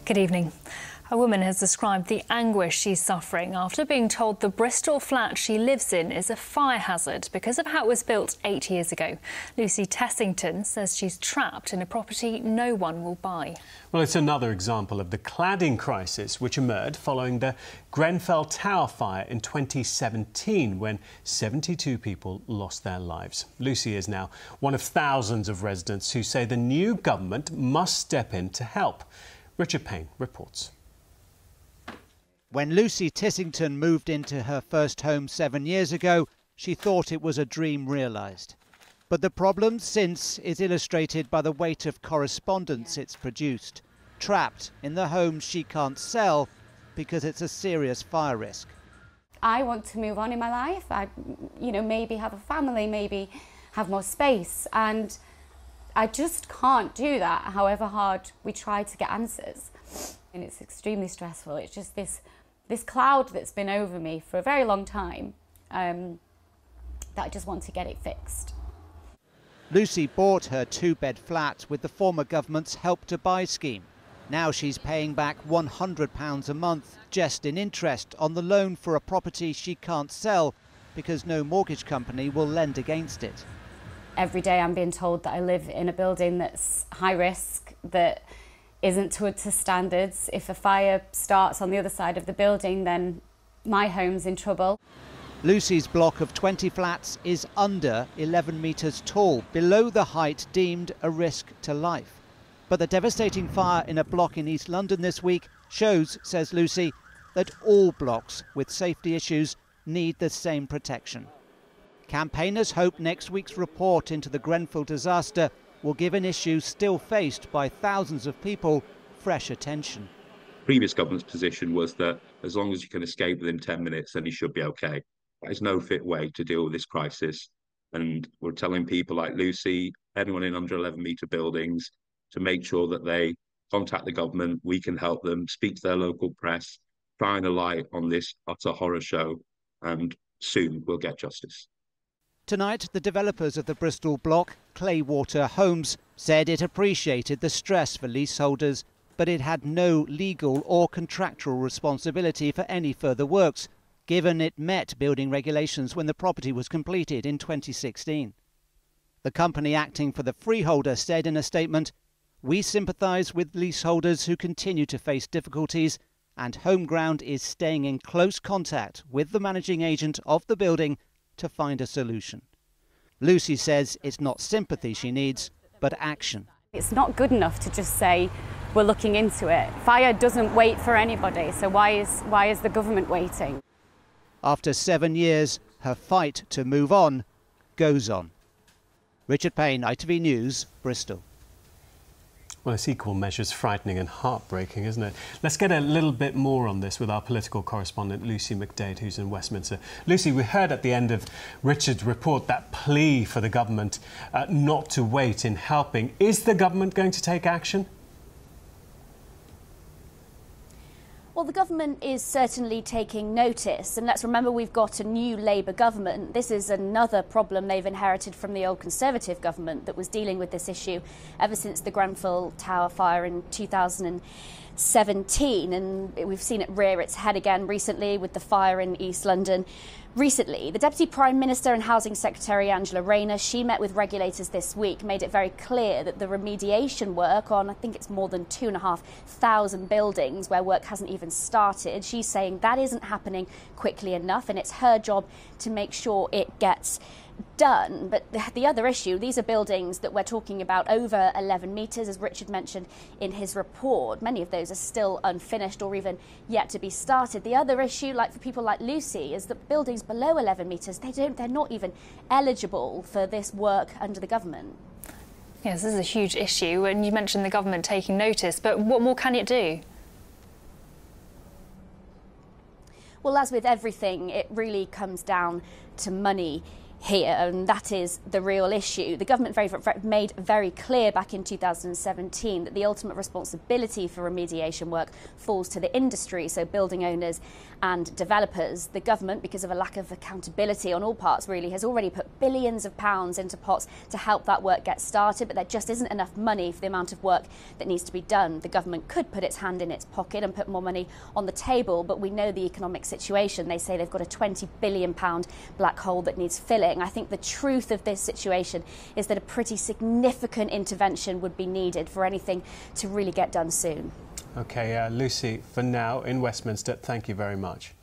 Good evening. A woman has described the anguish she's suffering after being told the Bristol flat she lives in is a fire hazard because of how it was built 8 years ago. Lucy Tessington says she's trapped in a property no one will buy. Well, it's another example of the cladding crisis which emerged following the Grenfell Tower fire in 2017 when 72 people lost their lives. Lucy is now one of thousands of residents who say the new government must step in to help. Richard Payne reports. When Lucy Tessington moved into her first home 7 years ago, she thought it was a dream realised. But the problem since is illustrated by the weight of correspondence it's produced, trapped in the home she can't sell because it's a serious fire risk. I want to move on in my life. Maybe have a family, maybe have more space, and I just can't do that, however hard we try to get answers. And it's extremely stressful. It's just this cloud that's been over me for a very long time that I just want to get it fixed. Lucy bought her two-bed flat with the former government's Help to Buy scheme. Now she's paying back £100 a month just in interest on the loan for a property she can't sell because no mortgage company will lend against it. Every day I'm being told that I live in a building that's high risk, that isn't to standards. If a fire starts on the other side of the building, then my home's in trouble. Lucy's block of 20 flats is under 11 metres tall, below the height deemed a risk to life. But the devastating fire in a block in East London this week shows, says Lucy, that all blocks with safety issues need the same protection. Campaigners hope next week's report into the Grenfell disaster will give an issue still faced by thousands of people fresh attention. Previous government's position was that as long as you can escape within 10 minutes, then you should be okay. That is no fit way to deal with this crisis. And we're telling people like Lucy, anyone in under 11 metre buildings, to make sure that they contact the government. We can help them, speak to their local press, shine a light on this utter horror show, and soon we'll get justice. Tonight, the developers of the Bristol block, Claywater Homes, said it appreciated the stress for leaseholders, but it had no legal or contractual responsibility for any further works, given it met building regulations when the property was completed in 2016. The company acting for the freeholder said in a statement, "We sympathise with leaseholders who continue to face difficulties, and Homeground is staying in close contact with the managing agent of the building to find a solution." Lucy says it's not sympathy she needs, but action. It's not good enough to just say, we're looking into it. Fire doesn't wait for anybody, so why is the government waiting? After 7 years, her fight to move on goes on. Richard Payne, ITV News, Bristol. Well, it's equal measures frightening and heartbreaking, isn't it? Let's get a little bit more on this with our political correspondent, Lucy McDade, who's in Westminster. Lucy, we heard at the end of Richard's report that plea for the government not to wait in helping. Is the government going to take action? Well, the government is certainly taking notice, and let's remember we've got a new Labour government. This is another problem they've inherited from the old Conservative government that was dealing with this issue ever since the Grenfell Tower fire in 2017, and we've seen it rear its head again recently with the fire in East London. Recently, the Deputy Prime Minister and Housing Secretary Angela Rayner, she met with regulators this week, made it very clear that the remediation work on, I think it's more than 2,500 buildings where work hasn't even started. She's saying that isn't happening quickly enough, and it's her job to make sure it gets done. But the other issue, these are buildings that we're talking about over 11 metres, as Richard mentioned in his report. Many of those are still unfinished or even yet to be started. The other issue, like for people like Lucy, is that buildings below 11 metres, they're not even eligible for this work under the government. Yes, this is a huge issue, and you mentioned the government taking notice, but what more can it do? Well, as with everything, it really comes down to money here, and that is the real issue. The government made very clear back in 2017 that the ultimate responsibility for remediation work falls to the industry, so building owners and developers. The government, because of a lack of accountability on all parts really, has already put billions of pounds into pots to help that work get started, but there just isn't enough money for the amount of work that needs to be done. The government could put its hand in its pocket and put more money on the table, but we know the economic situation. They say they've got a £20 billion black hole that needs filling. I think the truth of this situation is that a pretty significant intervention would be needed for anything to really get done soon. OK, Lucy, for now in Westminster, thank you very much.